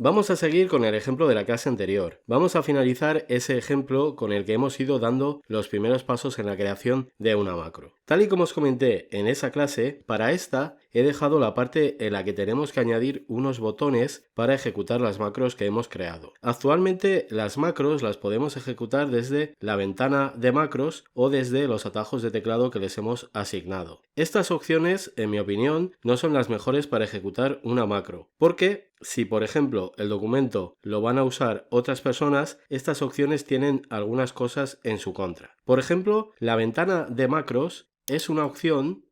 Vamos a seguir con el ejemplo de la clase anterior. Vamos a finalizar ese ejemplo con el que hemos ido dando los primeros pasos en la creación de una macro. Tal y como os comenté en esa clase, para esta he dejado la parte en la que tenemos que añadir unos botones para ejecutar las macros que hemos creado. Actualmente las macros las podemos ejecutar desde la ventana de macros o desde los atajos de teclado que les hemos asignado. Estas opciones, en mi opinión, no son las mejores para ejecutar una macro, porque si por ejemplo el documento lo van a usar otras personas, estas opciones tienen algunas cosas en su contra. Por ejemplo, la ventana de macros es una opción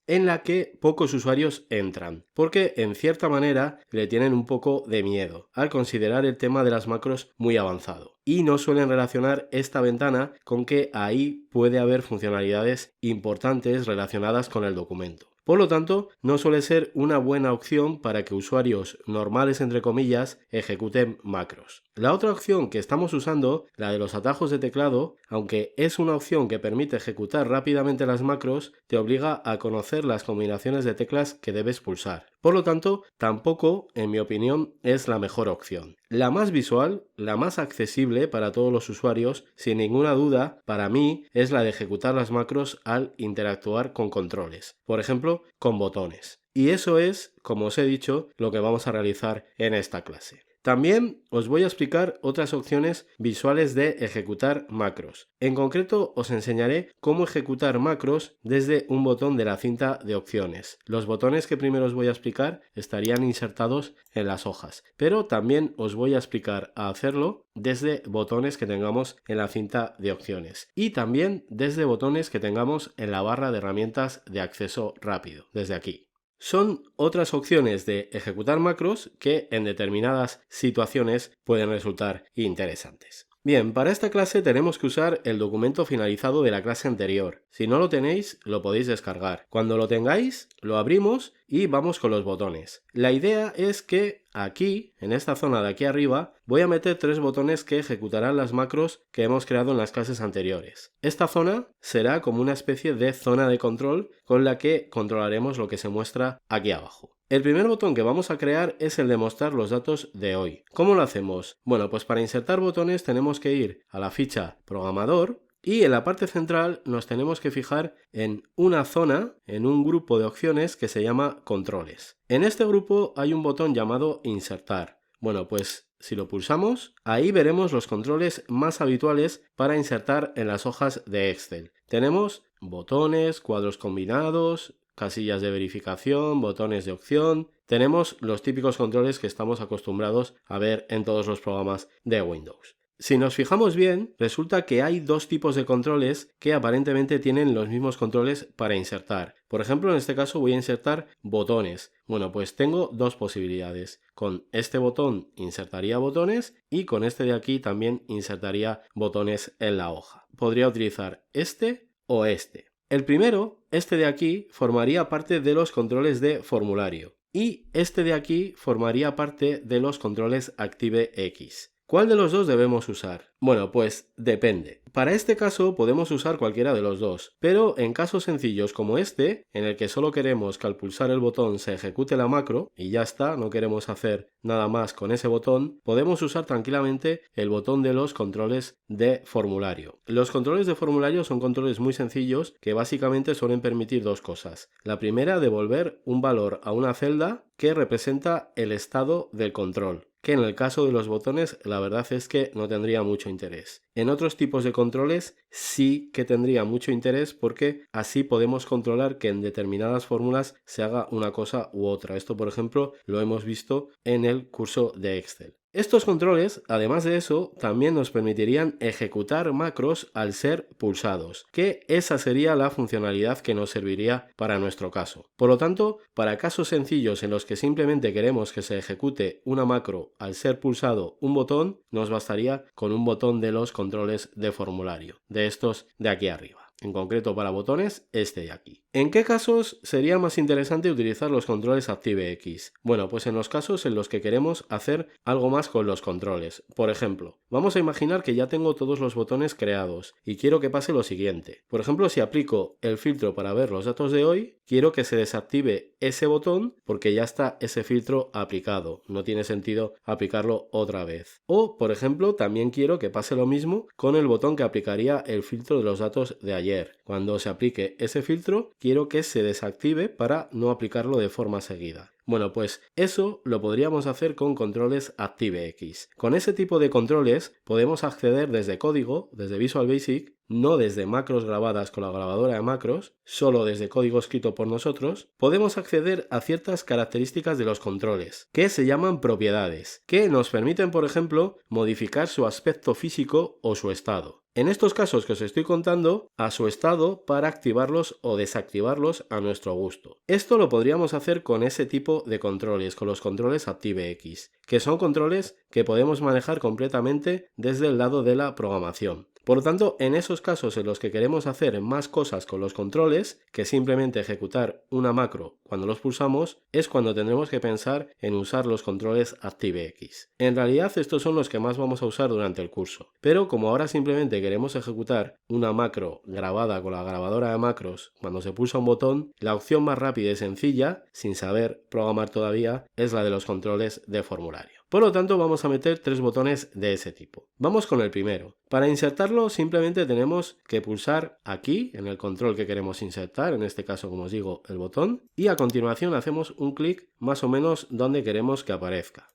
en la que pocos usuarios entran, porque en cierta manera le tienen un poco de miedo al considerar el tema de las macros muy avanzado y no suelen relacionar esta ventana con que ahí puede haber funcionalidades importantes relacionadas con el documento. Por lo tanto, no suele ser una buena opción para que usuarios normales, entre comillas, ejecuten macros. La otra opción que estamos usando, la de los atajos de teclado, aunque es una opción que permite ejecutar rápidamente las macros, te obliga a conocer las combinaciones de teclas que debes pulsar. Por lo tanto, tampoco, en mi opinión, es la mejor opción. La más visual, la más accesible para todos los usuarios, sin ninguna duda, para mí, es la de ejecutar las macros al interactuar con controles. Por ejemplo, con botones. Y eso es, como os he dicho, lo que vamos a realizar en esta clase. También os voy a explicar otras opciones visuales de ejecutar macros. En concreto os enseñaré cómo ejecutar macros desde un botón de la cinta de opciones. Los botones que primero os voy a explicar estarían insertados en las hojas, pero también os voy a explicar a hacerlo desde botones que tengamos en la cinta de opciones y también desde botones que tengamos en la barra de herramientas de acceso rápido, desde aquí. Son otras opciones de ejecutar macros que en determinadas situaciones pueden resultar interesantes. Bien, para esta clase tenemos que usar el documento finalizado de la clase anterior. Si no lo tenéis, lo podéis descargar. Cuando lo tengáis, lo abrimos y vamos con los botones. La idea es que aquí, en esta zona de aquí arriba, voy a meter 3 botones que ejecutarán las macros que hemos creado en las clases anteriores. Esta zona será como una especie de zona de control con la que controlaremos lo que se muestra aquí abajo. El primer botón que vamos a crear es el de mostrar los datos de hoy. ¿Cómo lo hacemos? Bueno, pues para insertar botones tenemos que ir a la ficha programador y en la parte central nos tenemos que fijar en una zona, en un grupo de opciones que se llama controles. En este grupo hay un botón llamado insertar. Bueno, pues si lo pulsamos, ahí veremos los controles más habituales para insertar en las hojas de Excel. Tenemos botones, cuadros combinados, casillas de verificación, botones de opción. Tenemos los típicos controles que estamos acostumbrados a ver en todos los programas de Windows. Si nos fijamos bien, resulta que hay dos tipos de controles que aparentemente tienen los mismos controles para insertar. Por ejemplo, en este caso voy a insertar botones. Bueno, pues tengo dos posibilidades. Con este botón insertaría botones y con este de aquí también insertaría botones en la hoja. Podría utilizar este o este. El primero, este de aquí, formaría parte de los controles de formulario y este de aquí formaría parte de los controles ActiveX. ¿Cuál de los dos debemos usar? Bueno, pues depende. Para este caso podemos usar cualquiera de los dos, pero en casos sencillos como este, en el que solo queremos que al pulsar el botón se ejecute la macro y ya está, no queremos hacer nada más con ese botón, podemos usar tranquilamente el botón de los controles de formulario. Los controles de formulario son controles muy sencillos que básicamente suelen permitir dos cosas. La primera, devolver un valor a una celda que representa el estado del control, que en el caso de los botones la verdad es que no tendría mucho interés. En otros tipos de controles sí que tendría mucho interés porque así podemos controlar que en determinadas fórmulas se haga una cosa u otra. Esto, por ejemplo, lo hemos visto en el curso de Excel. Estos controles, además de eso, también nos permitirían ejecutar macros al ser pulsados, que esa sería la funcionalidad que nos serviría para nuestro caso. Por lo tanto, para casos sencillos en los que simplemente queremos que se ejecute una macro al ser pulsado un botón, nos bastaría con un botón de los controles de formulario, de estos de aquí arriba. en concreto para botones, este de aquí. ¿En qué casos sería más interesante utilizar los controles ActiveX? Bueno, pues en los casos en los que queremos hacer algo más con los controles. Por ejemplo, vamos a imaginar que ya tengo todos los botones creados y quiero que pase lo siguiente. Por ejemplo, si aplico el filtro para ver los datos de hoy, quiero que se desactive ese botón porque ya está ese filtro aplicado. No tiene sentido aplicarlo otra vez. O, por ejemplo, también quiero que pase lo mismo con el botón que aplicaría el filtro de los datos de ayer. Cuando se aplique ese filtro, quiero que se desactive para no aplicarlo de forma seguida. Bueno, pues eso lo podríamos hacer con controles ActiveX. Con ese tipo de controles podemos acceder desde código, desde Visual Basic, no desde macros grabadas con la grabadora de macros, solo desde código escrito por nosotros, podemos acceder a ciertas características de los controles, que se llaman propiedades, que nos permiten, por ejemplo, modificar su aspecto físico o su estado. En estos casos que os estoy contando, a su estado para activarlos o desactivarlos a nuestro gusto. Esto lo podríamos hacer con ese tipo de controles, con los controles ActiveX, que son controles que podemos manejar completamente desde el lado de la programación. Por lo tanto, en esos casos en los que queremos hacer más cosas con los controles que simplemente ejecutar una macro cuando los pulsamos, es cuando tendremos que pensar en usar los controles ActiveX. En realidad estos son los que más vamos a usar durante el curso, pero como ahora simplemente queremos ejecutar una macro grabada con la grabadora de macros cuando se pulsa un botón, la opción más rápida y sencilla, sin saber programar todavía, es la de los controles de formulario. Por lo tanto, vamos a meter 3 botones de ese tipo. Vamos con el primero. Para insertarlo simplemente tenemos que pulsar aquí en el control que queremos insertar, en este caso, como os digo, el botón, y a continuación hacemos un clic más o menos donde queremos que aparezca.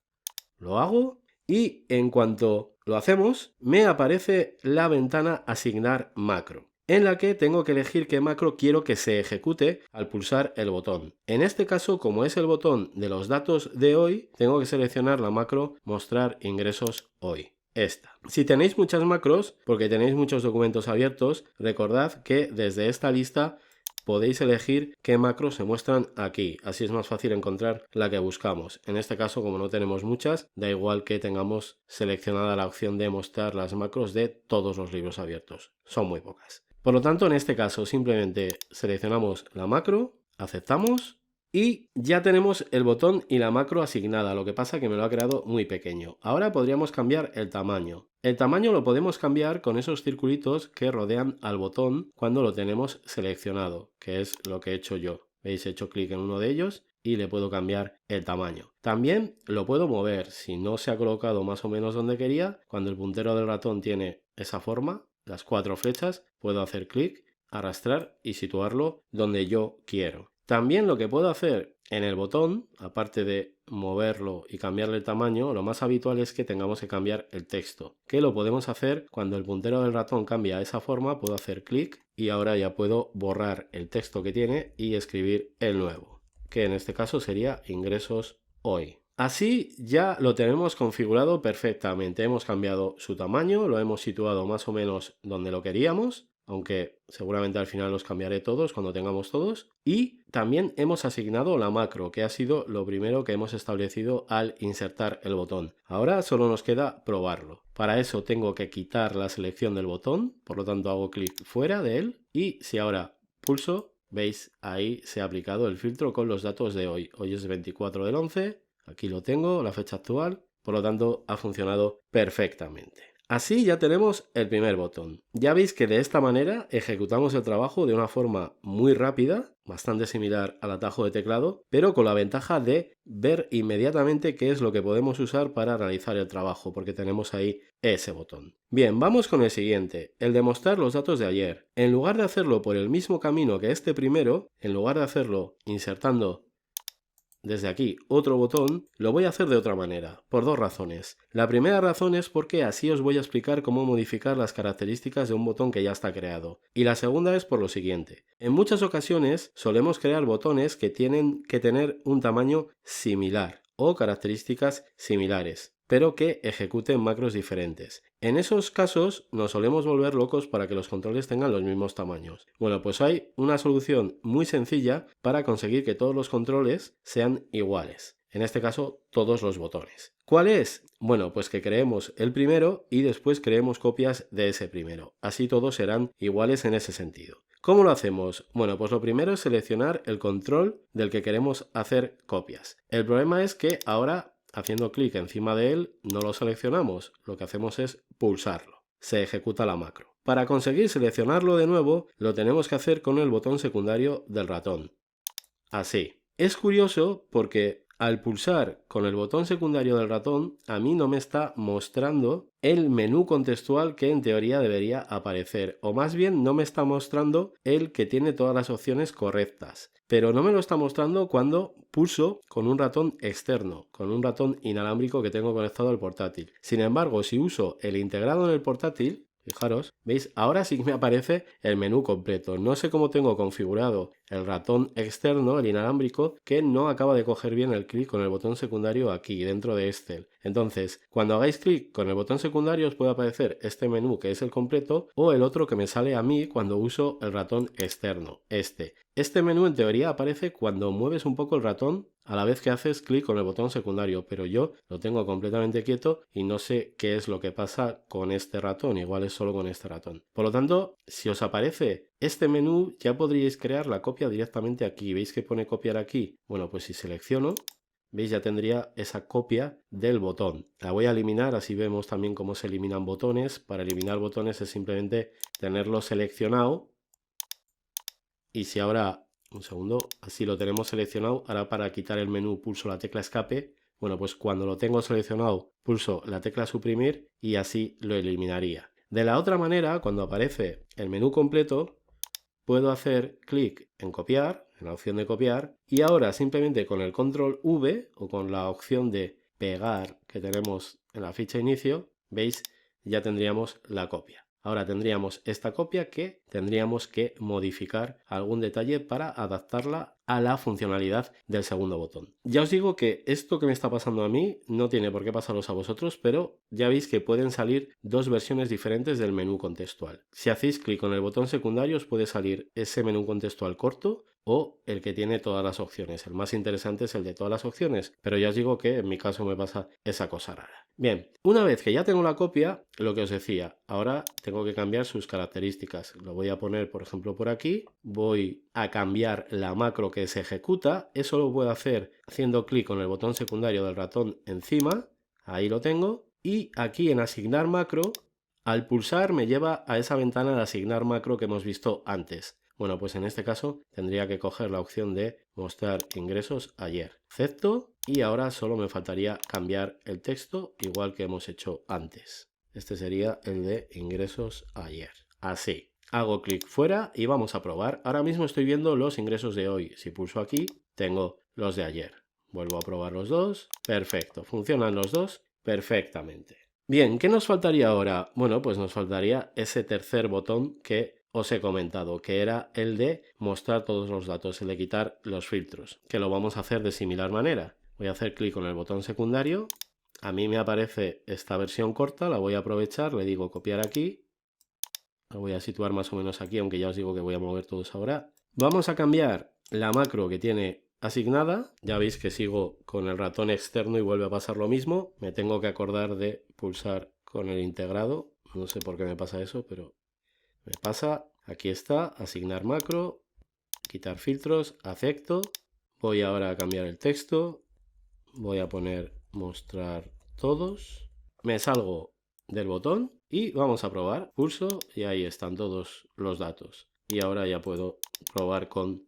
Lo hago y en cuanto lo hacemos, me aparece la ventana Asignar macro, en la que tengo que elegir qué macro quiero que se ejecute al pulsar el botón. En este caso, como es el botón de los datos de hoy, tengo que seleccionar la macro Mostrar ingresos hoy. Esta. Si tenéis muchas macros, porque tenéis muchos documentos abiertos, recordad que desde esta lista podéis elegir qué macros se muestran aquí, así es más fácil encontrar la que buscamos. En este caso, como no tenemos muchas, da igual que tengamos seleccionada la opción de mostrar las macros de todos los libros abiertos, son muy pocas. Por lo tanto, en este caso simplemente seleccionamos la macro, aceptamos y ya tenemos el botón y la macro asignada, lo que pasa que me lo ha creado muy pequeño. Ahora podríamos cambiar el tamaño. El tamaño lo podemos cambiar con esos circulitos que rodean al botón cuando lo tenemos seleccionado, que es lo que he hecho yo. ¿Veis? He hecho clic en uno de ellos y le puedo cambiar el tamaño. También lo puedo mover. Si no se ha colocado más o menos donde quería, cuando el puntero del ratón tiene esa forma, las 4 flechas, puedo hacer clic, arrastrar y situarlo donde yo quiero. También lo que puedo hacer en el botón, aparte de moverlo y cambiarle el tamaño, lo más habitual es que tengamos que cambiar el texto, que lo podemos hacer cuando el puntero del ratón cambia a esa forma. Puedo hacer clic y ahora ya puedo borrar el texto que tiene y escribir el nuevo, que en este caso sería ingresos hoy. Así ya lo tenemos configurado perfectamente. Hemos cambiado su tamaño, lo hemos situado más o menos donde lo queríamos, aunque seguramente al final los cambiaré todos cuando tengamos todos. Y también hemos asignado la macro, que ha sido lo primero que hemos establecido al insertar el botón. Ahora solo nos queda probarlo. Para eso tengo que quitar la selección del botón, por lo tanto hago clic fuera de él y si ahora pulso, veis ahí se ha aplicado el filtro con los datos de hoy. Hoy es 24 del 11, aquí lo tengo, la fecha actual, por lo tanto ha funcionado perfectamente. Así ya tenemos el primer botón. Ya veis que de esta manera ejecutamos el trabajo de una forma muy rápida, bastante similar al atajo de teclado, pero con la ventaja de ver inmediatamente qué es lo que podemos usar para realizar el trabajo, porque tenemos ahí ese botón. Bien, vamos con el siguiente, el de mostrar los datos de ayer. En lugar de hacerlo por el mismo camino que este primero, en lugar de hacerlo insertando desde aquí otro botón, lo voy a hacer de otra manera, por 2 razones. La primera razón es porque así os voy a explicar cómo modificar las características de un botón que ya está creado. Y la segunda es por lo siguiente. En muchas ocasiones solemos crear botones que tienen que tener un tamaño similar o características similares, pero que ejecuten macros diferentes. En esos casos nos solemos volver locos para que los controles tengan los mismos tamaños. Bueno, pues hay una solución muy sencilla para conseguir que todos los controles sean iguales. En este caso, todos los botones. ¿Cuál es? Bueno, pues que creemos el primero y después creemos copias de ese primero. Así todos serán iguales en ese sentido. ¿Cómo lo hacemos? Bueno, pues lo primero es seleccionar el control del que queremos hacer copias. El problema es que ahora, haciendo clic encima de él, no lo seleccionamos. Lo que hacemos es pulsarlo. Se ejecuta la macro. Para conseguir seleccionarlo de nuevo, lo tenemos que hacer con el botón secundario del ratón. Así. Es curioso porque al pulsar con el botón secundario del ratón, a mí no me está mostrando el menú contextual que en teoría debería aparecer, o más bien no me está mostrando el que tiene todas las opciones correctas, pero no me lo está mostrando cuando pulso con un ratón externo, con un ratón inalámbrico que tengo conectado al portátil. Sin embargo, si uso el integrado en el portátil, fijaros, ¿veis? Ahora sí que me aparece el menú completo. No sé cómo tengo configurado el ratón externo, el inalámbrico, que no acaba de coger bien el clic con el botón secundario aquí, dentro de Excel. Entonces, cuando hagáis clic con el botón secundario os puede aparecer este menú que es el completo o el otro que me sale a mí cuando uso el ratón externo, este. Este menú en teoría aparece cuando mueves un poco el ratón a la vez que haces clic con el botón secundario, pero yo lo tengo completamente quieto y no sé qué es lo que pasa con este ratón, igual es solo con este ratón. Por lo tanto, si os aparece este menú, ya podríais crear la copia directamente aquí. ¿Veis que pone copiar aquí? Bueno, pues si selecciono, ¿veis? Ya tendría esa copia del botón. La voy a eliminar, así vemos también cómo se eliminan botones. Para eliminar botones es simplemente tenerlo seleccionado. Y si ahora, un segundo, así lo tenemos seleccionado, ahora para quitar el menú pulso la tecla escape. Bueno, pues cuando lo tengo seleccionado pulso la tecla suprimir y así lo eliminaría. De la otra manera, cuando aparece el menú completo, puedo hacer clic en copiar, en la opción de copiar, y ahora simplemente con el control V o con la opción de pegar que tenemos en la ficha inicio, veis, ya tendríamos la copia. Ahora tendríamos esta copia que tendríamos que modificar algún detalle para adaptarla a la funcionalidad del segundo botón. Ya os digo que esto que me está pasando a mí no tiene por qué pasaros a vosotros, pero ya veis que pueden salir dos versiones diferentes del menú contextual. Si hacéis clic con el botón secundario os puede salir ese menú contextual corto o el que tiene todas las opciones. El más interesante es el de todas las opciones, pero ya os digo que en mi caso me pasa esa cosa rara. Bien, una vez que ya tengo la copia, lo que os decía, ahora tengo que cambiar sus características. Lo voy a poner, por ejemplo, por aquí. Voy a cambiar la macro que se ejecuta. Eso lo puedo hacer haciendo clic con el botón secundario del ratón encima. Ahí lo tengo. Y aquí en asignar macro, al pulsar me lleva a esa ventana de asignar macro que hemos visto antes. Bueno, pues en este caso tendría que coger la opción de mostrar ingresos ayer. Acepto y ahora solo me faltaría cambiar el texto igual que hemos hecho antes. Este sería el de ingresos ayer. Así. Hago clic fuera y vamos a probar. Ahora mismo estoy viendo los ingresos de hoy. Si pulso aquí, tengo los de ayer. Vuelvo a probar los dos. Perfecto. Funcionan los dos perfectamente. Bien, ¿qué nos faltaría ahora? Bueno, pues nos faltaría ese tercer botón que os he comentado, que era el de mostrar todos los datos, el de quitar los filtros, que lo vamos a hacer de similar manera. Voy a hacer clic con el botón secundario, a mí me aparece esta versión corta, la voy a aprovechar, le digo copiar aquí, la voy a situar más o menos aquí, aunque ya os digo que voy a mover todos ahora. Vamos a cambiar la macro que tiene asignada, ya veis que sigo con el ratón externo y vuelve a pasar lo mismo, me tengo que acordar de pulsar con el integrado, no sé por qué me pasa eso, pero me pasa. Aquí está, asignar macro, quitar filtros, acepto. Voy ahora a cambiar el texto, voy a poner mostrar todos, me salgo del botón y vamos a probar, pulso y ahí están todos los datos. Y ahora ya puedo probar con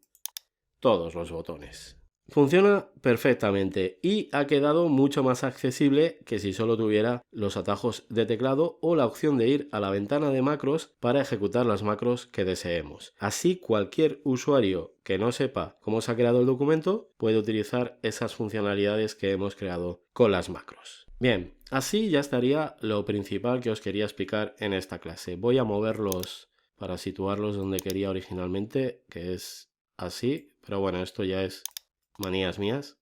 todos los botones. Funciona perfectamente y ha quedado mucho más accesible que si solo tuviera los atajos de teclado o la opción de ir a la ventana de macros para ejecutar las macros que deseemos. Así cualquier usuario que no sepa cómo se ha creado el documento puede utilizar esas funcionalidades que hemos creado con las macros. Bien, así ya estaría lo principal que os quería explicar en esta clase. Voy a moverlos para situarlos donde quería originalmente, que es así, pero bueno, esto ya es manías mías.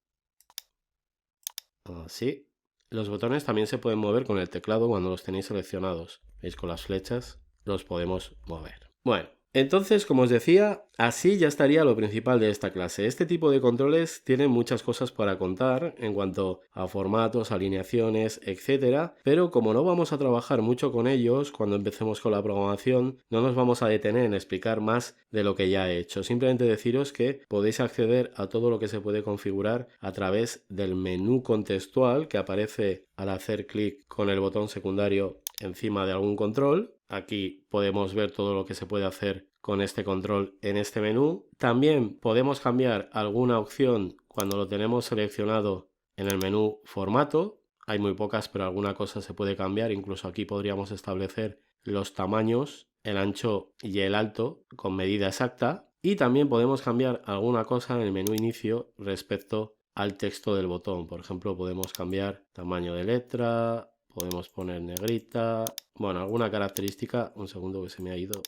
Así. Los botones también se pueden mover con el teclado cuando los tenéis seleccionados. ¿Veis? Con las flechas los podemos mover. Bueno, Entonces, como os decía, así ya estaría lo principal de esta clase. Este tipo de controles tienen muchas cosas para contar en cuanto a formatos, alineaciones, etcétera, pero como no vamos a trabajar mucho con ellos cuando empecemos con la programación, no nos vamos a detener en explicar más de lo que ya he hecho. Simplemente deciros que podéis acceder a todo lo que se puede configurar a través del menú contextual que aparece al hacer clic con el botón secundario encima de algún control. Aquí podemos ver todo lo que se puede hacer con este control en este menú. También podemos cambiar alguna opción cuando lo tenemos seleccionado en el menú formato. Hay muy pocas, pero alguna cosa se puede cambiar. Incluso aquí podríamos establecer los tamaños, el ancho y el alto con medida exacta. Y también podemos cambiar alguna cosa en el menú inicio respecto al texto del botón. Por ejemplo, podemos cambiar tamaño de letra, podemos poner negrita, bueno, alguna característica. Un segundo que se me ha ido.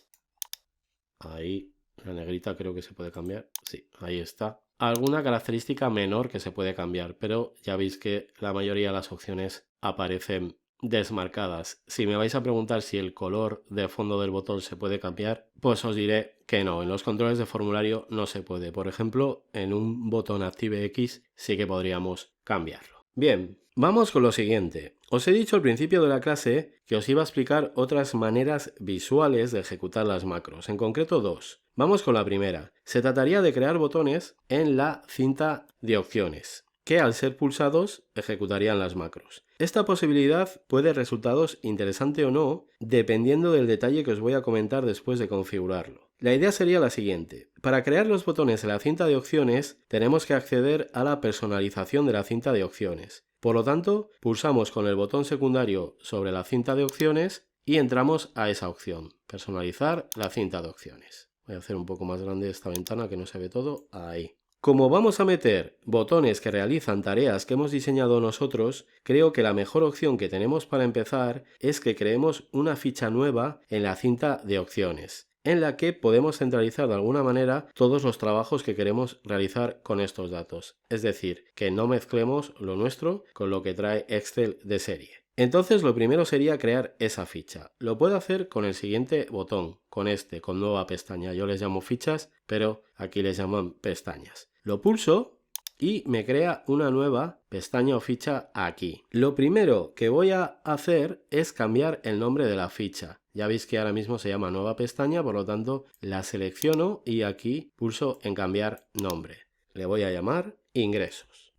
Ahí, la negrita creo que se puede cambiar. Sí, ahí está. Alguna característica menor que se puede cambiar, pero ya veis que la mayoría de las opciones aparecen desmarcadas. Si me vais a preguntar si el color de fondo del botón se puede cambiar, pues os diré que no. En los controles de formulario no se puede. Por ejemplo, en un botón ActiveX sí que podríamos cambiarlo. Bien, vamos con lo siguiente. Os he dicho al principio de la clase que os iba a explicar otras maneras visuales de ejecutar las macros, en concreto dos. Vamos con la primera. Se trataría de crear botones en la cinta de opciones, que al ser pulsados ejecutarían las macros. Esta posibilidad puede dar resultados interesante o no, dependiendo del detalle que os voy a comentar después de configurarlo. La idea sería la siguiente. Para crear los botones en la cinta de opciones, tenemos que acceder a la personalización de la cinta de opciones. Por lo tanto, pulsamos con el botón secundario sobre la cinta de opciones y entramos a esa opción, personalizar la cinta de opciones. Voy a hacer un poco más grande esta ventana que no se ve todo, ahí. Como vamos a meter botones que realizan tareas que hemos diseñado nosotros, creo que la mejor opción que tenemos para empezar es que creemos una ficha nueva en la cinta de opciones, en la que podemos centralizar de alguna manera todos los trabajos que queremos realizar con estos datos. Es decir, que no mezclemos lo nuestro con lo que trae Excel de serie. Entonces lo primero sería crear esa ficha. Lo puedo hacer con el siguiente botón, con nueva pestaña. Yo les llamo fichas, pero aquí les llaman pestañas. Lo pulso y me crea una nueva pestaña o ficha aquí. Lo primero que voy a hacer es cambiar el nombre de la ficha. Ya veis que ahora mismo se llama nueva pestaña, por lo tanto la selecciono y aquí pulso en cambiar nombre. Le voy a llamar ingresos.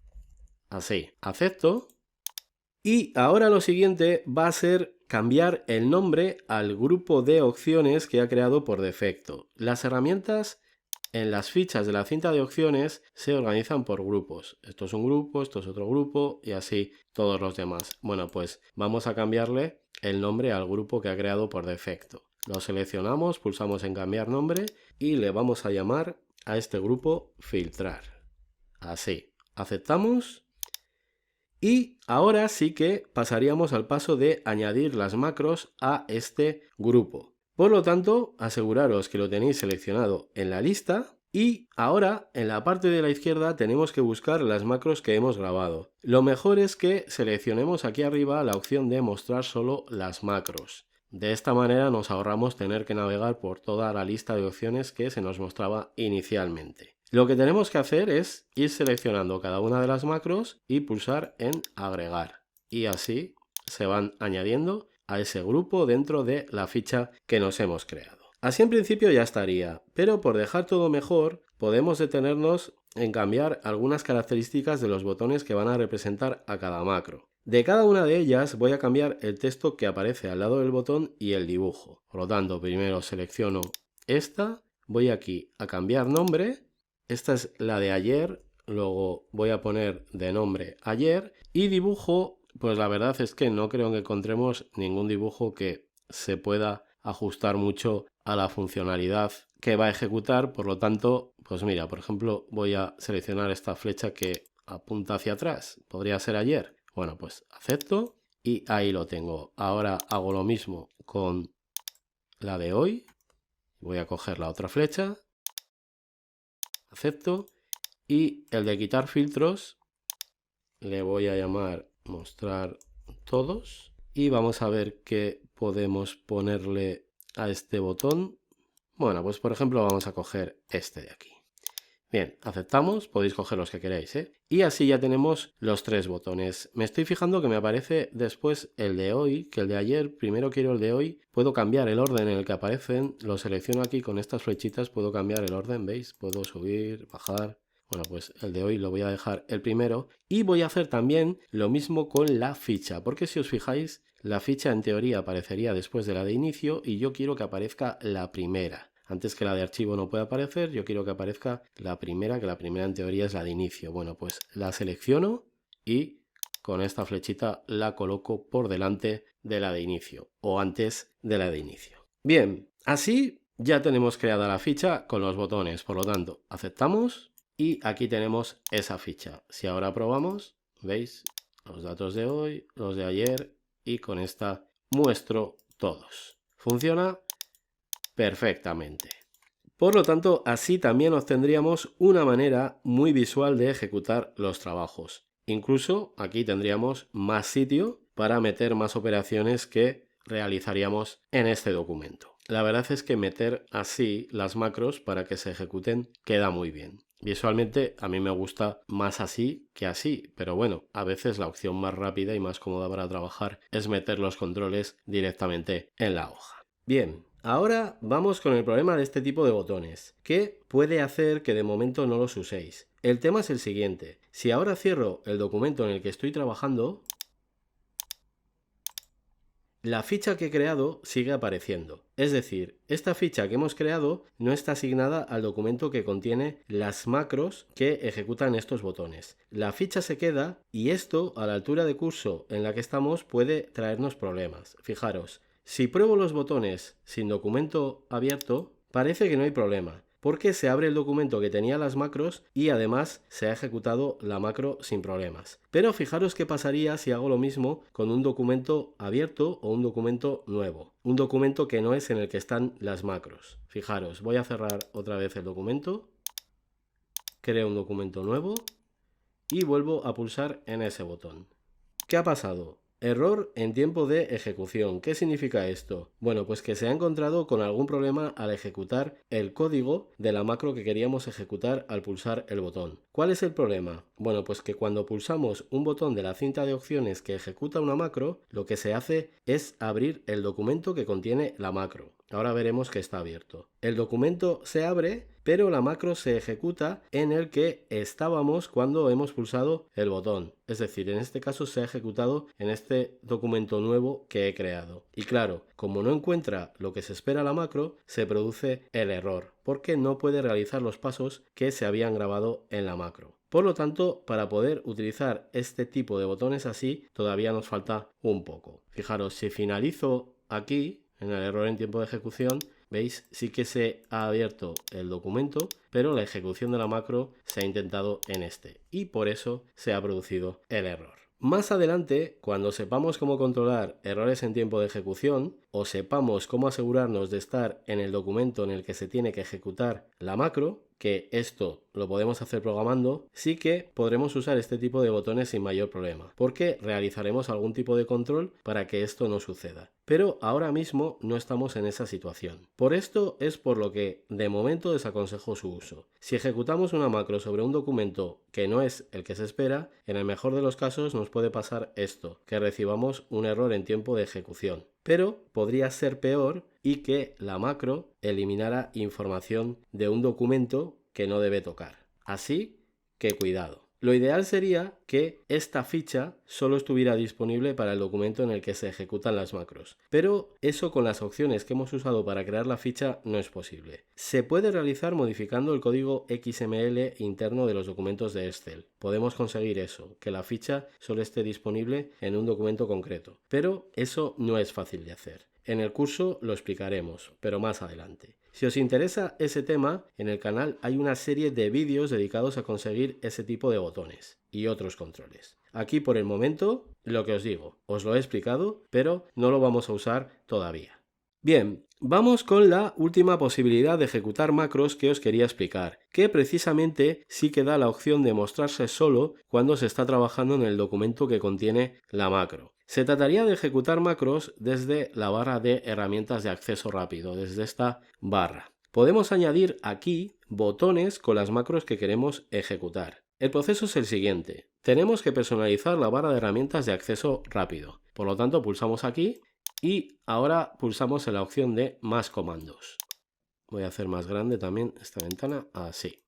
Así, acepto. Y ahora lo siguiente va a ser cambiar el nombre al grupo de opciones que ha creado por defecto. Las herramientas en las fichas de la cinta de opciones se organizan por grupos. Esto es un grupo, esto es otro grupo y así todos los demás. Bueno, pues vamos a cambiarle el nombre al grupo que ha creado por defecto. Lo seleccionamos, pulsamos en cambiar nombre y le vamos a llamar a este grupo filtrar. Así, aceptamos. Y ahora sí que pasaríamos al paso de añadir las macros a este grupo. Por lo tanto, aseguraros que lo tenéis seleccionado en la lista y ahora en la parte de la izquierda tenemos que buscar las macros que hemos grabado. Lo mejor es que seleccionemos aquí arriba la opción de mostrar solo las macros. De esta manera nos ahorramos tener que navegar por toda la lista de opciones que se nos mostraba inicialmente. Lo que tenemos que hacer es ir seleccionando cada una de las macros y pulsar en agregar. Y así se van añadiendo a ese grupo dentro de la ficha que nos hemos creado. Así en principio ya estaría, pero por dejar todo mejor podemos detenernos en cambiar algunas características de los botones que van a representar a cada macro. De cada una de ellas voy a cambiar el texto que aparece al lado del botón y el dibujo. Por lo tanto, primero selecciono esta, voy aquí a cambiar nombre. Esta es la de ayer, luego voy a poner de nombre ayer y dibujo, pues la verdad es que no creo que encontremos ningún dibujo que se pueda ajustar mucho a la funcionalidad que va a ejecutar, por lo tanto, pues mira, por ejemplo, voy a seleccionar esta flecha que apunta hacia atrás, podría ser ayer. Bueno, pues acepto y ahí lo tengo. Ahora hago lo mismo con la de hoy, voy a coger la otra flecha. Acepto y el de quitar filtros le voy a llamar mostrar todos y vamos a ver qué podemos ponerle a este botón. Bueno, pues por ejemplo vamos a coger este de aquí. Bien, aceptamos, podéis coger los que queráis, ¿eh? Y así ya tenemos los 3 botones. Me estoy fijando que me aparece después el de hoy, que el de ayer. Primero quiero el de hoy. Puedo cambiar el orden en el que aparecen. Lo selecciono aquí con estas flechitas, puedo cambiar el orden, ¿veis? Puedo subir, bajar. Bueno, pues el de hoy lo voy a dejar el primero. Y voy a hacer también lo mismo con la ficha, porque si os fijáis, la ficha en teoría aparecería después de la de inicio y yo quiero que aparezca la primera. Antes que la de archivo no puede aparecer, yo quiero que aparezca la primera, que la primera en teoría es la de inicio. Bueno, pues la selecciono y con esta flechita la coloco por delante de la de inicio o antes de la de inicio. Bien, así ya tenemos creada la ficha con los botones, por lo tanto, aceptamos y aquí tenemos esa ficha. Si ahora probamos, veis los datos de hoy, los de ayer y con esta muestro todos. Funciona perfectamente. Por lo tanto, así también obtendríamos una manera muy visual de ejecutar los trabajos. Incluso aquí tendríamos más sitio para meter más operaciones que realizaríamos en este documento. La verdad es que meter así las macros para que se ejecuten queda muy bien. Visualmente a mí me gusta más así que así, pero bueno, a veces la opción más rápida y más cómoda para trabajar es meter los controles directamente en la hoja. Bien, ahora vamos con el problema de este tipo de botones, que puede hacer que de momento no los uséis. El tema es el siguiente: si ahora cierro el documento en el que estoy trabajando, la ficha que he creado sigue apareciendo. Es decir, esta ficha que hemos creado no está asignada al documento que contiene las macros que ejecutan estos botones. La ficha se queda y esto, a la altura de curso en la que estamos, puede traernos problemas. Fijaros, si pruebo los botones sin documento abierto, parece que no hay problema, porque se abre el documento que tenía las macros y además se ha ejecutado la macro sin problemas. Pero fijaros qué pasaría si hago lo mismo con un documento abierto o un documento nuevo. Un documento que no es en el que están las macros. Fijaros, voy a cerrar otra vez el documento, creo un documento nuevo y vuelvo a pulsar en ese botón. ¿Qué ha pasado? Error en tiempo de ejecución. ¿Qué significa esto? Bueno, pues que se ha encontrado con algún problema al ejecutar el código de la macro que queríamos ejecutar al pulsar el botón. ¿Cuál es el problema? Bueno, pues que cuando pulsamos un botón de la cinta de opciones que ejecuta una macro, lo que se hace es abrir el documento que contiene la macro. Ahora veremos que está abierto. El documento se abre, pero la macro se ejecuta en el que estábamos cuando hemos pulsado el botón. Es decir, en este caso se ha ejecutado en este documento nuevo que he creado. Y claro, como no encuentra lo que se espera la macro, se produce el error, porque no puede realizar los pasos que se habían grabado en la macro. Por lo tanto, para poder utilizar este tipo de botones así, todavía nos falta un poco. Fijaros, si finalizo aquí, en el error en tiempo de ejecución, veis, sí que se ha abierto el documento, pero la ejecución de la macro se ha intentado en este y por eso se ha producido el error. Más adelante, cuando sepamos cómo controlar errores en tiempo de ejecución o sepamos cómo asegurarnos de estar en el documento en el que se tiene que ejecutar la macro, que esto lo podemos hacer programando, sí que podremos usar este tipo de botones sin mayor problema, porque realizaremos algún tipo de control para que esto no suceda. Pero ahora mismo no estamos en esa situación. Por esto es por lo que de momento desaconsejo su uso. Si ejecutamos una macro sobre un documento que no es el que se espera, en el mejor de los casos nos puede pasar esto, que recibamos un error en tiempo de ejecución. Pero podría ser peor y que la macro eliminara información de un documento que no debe tocar. Así que cuidado. Lo ideal sería que esta ficha solo estuviera disponible para el documento en el que se ejecutan las macros, pero eso con las opciones que hemos usado para crear la ficha no es posible. Se puede realizar modificando el código XML interno de los documentos de Excel. Podemos conseguir eso, que la ficha solo esté disponible en un documento concreto, pero eso no es fácil de hacer. En el curso lo explicaremos, pero más adelante. Si os interesa ese tema, en el canal hay una serie de vídeos dedicados a conseguir ese tipo de botones y otros controles. Aquí por el momento, lo que os digo, os lo he explicado, pero no lo vamos a usar todavía. Bien, vamos con la última posibilidad de ejecutar macros que os quería explicar, que precisamente sí que da la opción de mostrarse solo cuando se está trabajando en el documento que contiene la macro. Se trataría de ejecutar macros desde la barra de herramientas de acceso rápido, desde esta barra. podemos añadir aquí botones con las macros que queremos ejecutar. El proceso es el siguiente. Tenemos que personalizar la barra de herramientas de acceso rápido. Por lo tanto, pulsamos aquí y ahora pulsamos en la opción de más comandos. Voy a hacer más grande también esta ventana, así.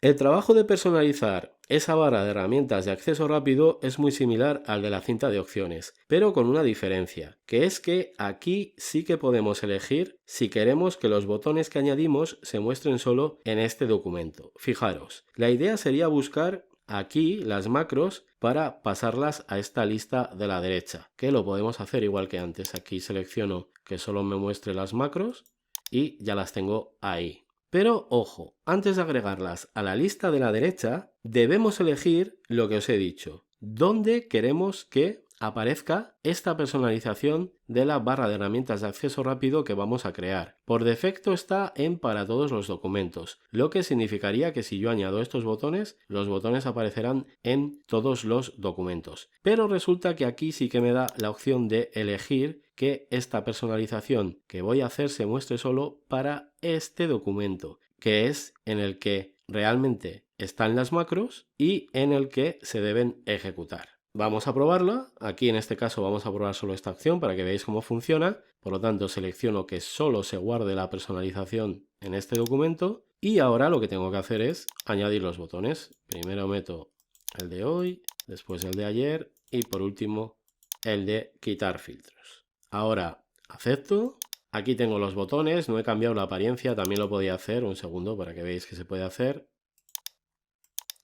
El trabajo de personalizar esa barra de herramientas de acceso rápido es muy similar al de la cinta de opciones, pero con una diferencia, que es que aquí sí que podemos elegir si queremos que los botones que añadimos se muestren solo en este documento. Fijaros, la idea sería buscar aquí las macros para pasarlas a esta lista de la derecha, que lo podemos hacer igual que antes. Aquí selecciono que solo me muestre las macros y ya las tengo ahí. Pero ojo, antes de agregarlas a la lista de la derecha, debemos elegir lo que os he dicho, dónde queremos que aparezca esta personalización de la barra de herramientas de acceso rápido que vamos a crear. Por defecto está en para todos los documentos, lo que significaría que si yo añado estos botones, los botones aparecerán en todos los documentos. Pero resulta que aquí sí que me da la opción de elegir que esta personalización que voy a hacer se muestre solo para este documento, que es en el que realmente están las macros y en el que se deben ejecutar. Vamos a probarla. Aquí en este caso vamos a probar solo esta opción para que veáis cómo funciona. Por lo tanto, selecciono que solo se guarde la personalización en este documento y ahora lo que tengo que hacer es añadir los botones. Primero meto el de hoy, después el de ayer y por último el de quitar filtros. Ahora acepto. Aquí tengo los botones, no he cambiado la apariencia, también lo podía hacer. Un segundo para que veáis que se puede hacer.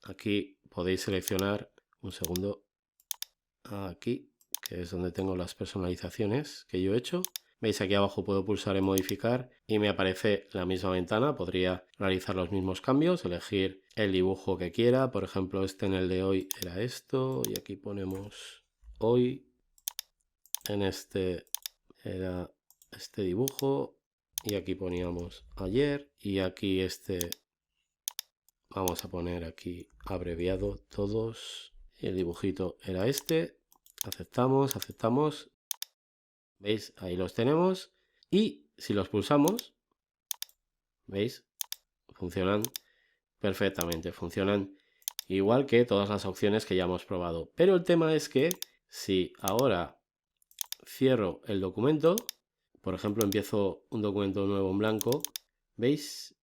Aquí podéis seleccionar, un segundo, aquí, que es donde tengo las personalizaciones que yo he hecho. Veis aquí abajo puedo pulsar en modificar y me aparece la misma ventana. Podría realizar los mismos cambios, elegir el dibujo que quiera. Por ejemplo, este en el de hoy era esto y aquí ponemos hoy. En este era este dibujo y aquí poníamos ayer y aquí este vamos a poner aquí abreviado todos y el dibujito era este. Aceptamos, aceptamos. ¿Veis? Ahí los tenemos y si los pulsamos, ¿veis? Funcionan perfectamente, funcionan igual que todas las opciones que ya hemos probado. Pero el tema es que si ahora cierro el documento, por ejemplo empiezo un documento nuevo en blanco, ¿veis?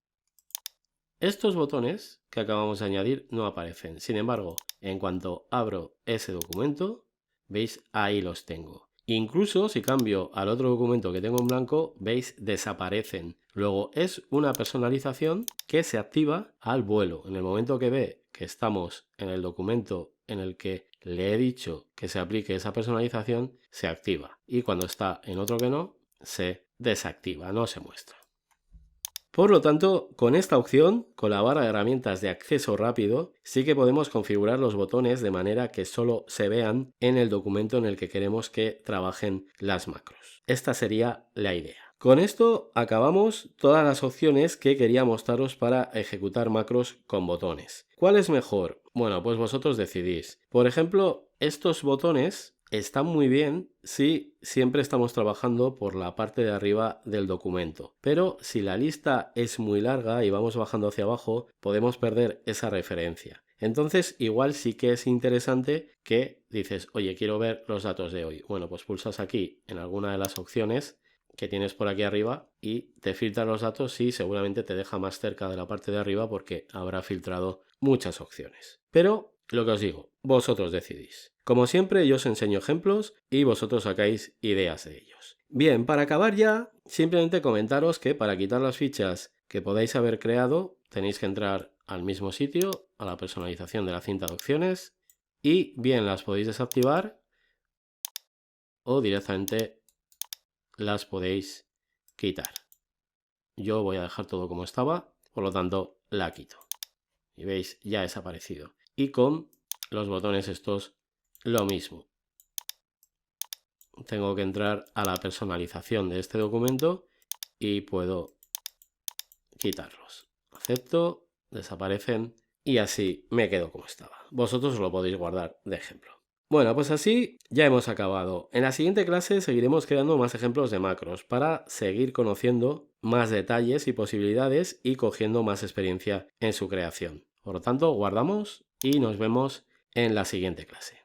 Estos botones que acabamos de añadir no aparecen. Sin embargo, en cuanto abro ese documento, ¿veis? Ahí los tengo. Incluso si cambio al otro documento que tengo en blanco, ¿veis? Desaparecen. Luego es una personalización que se activa al vuelo. En el momento que ve que estamos en el documento en el que le he dicho que se aplique esa personalización, se activa. Y cuando está en otro que no, se desactiva, no se muestra. Por lo tanto, con esta opción, con la barra de herramientas de acceso rápido, sí que podemos configurar los botones de manera que solo se vean en el documento en el que queremos que trabajen las macros. Esta sería la idea. Con esto acabamos todas las opciones que quería mostraros para ejecutar macros con botones. ¿Cuál es mejor? Bueno, pues vosotros decidís. Por ejemplo, estos botones están muy bien si siempre estamos trabajando por la parte de arriba del documento, pero si la lista es muy larga y vamos bajando hacia abajo, podemos perder esa referencia. Entonces, igual sí que es interesante que dices, oye, quiero ver los datos de hoy. Bueno, pues pulsas aquí en alguna de las opciones que tienes por aquí arriba y te filtra los datos y seguramente te deja más cerca de la parte de arriba porque habrá filtrado muchas opciones. Pero lo que os digo, vosotros decidís. Como siempre, yo os enseño ejemplos y vosotros sacáis ideas de ellos. Bien, para acabar ya, simplemente comentaros que para quitar las fichas que podáis haber creado, tenéis que entrar al mismo sitio, a la personalización de la cinta de opciones, y bien las podéis desactivar o directamente las podéis quitar. Yo voy a dejar todo como estaba, por lo tanto la quito. Y veis, ya ha desaparecido. Y con los botones estos lo mismo. Tengo que entrar a la personalización de este documento y puedo quitarlos. Acepto, desaparecen y así me quedo como estaba. Vosotros lo podéis guardar de ejemplo. Bueno, pues así ya hemos acabado. En la siguiente clase seguiremos creando más ejemplos de macros para seguir conociendo más detalles y posibilidades y cogiendo más experiencia en su creación. Por lo tanto, guardamos y nos vemos en la siguiente clase.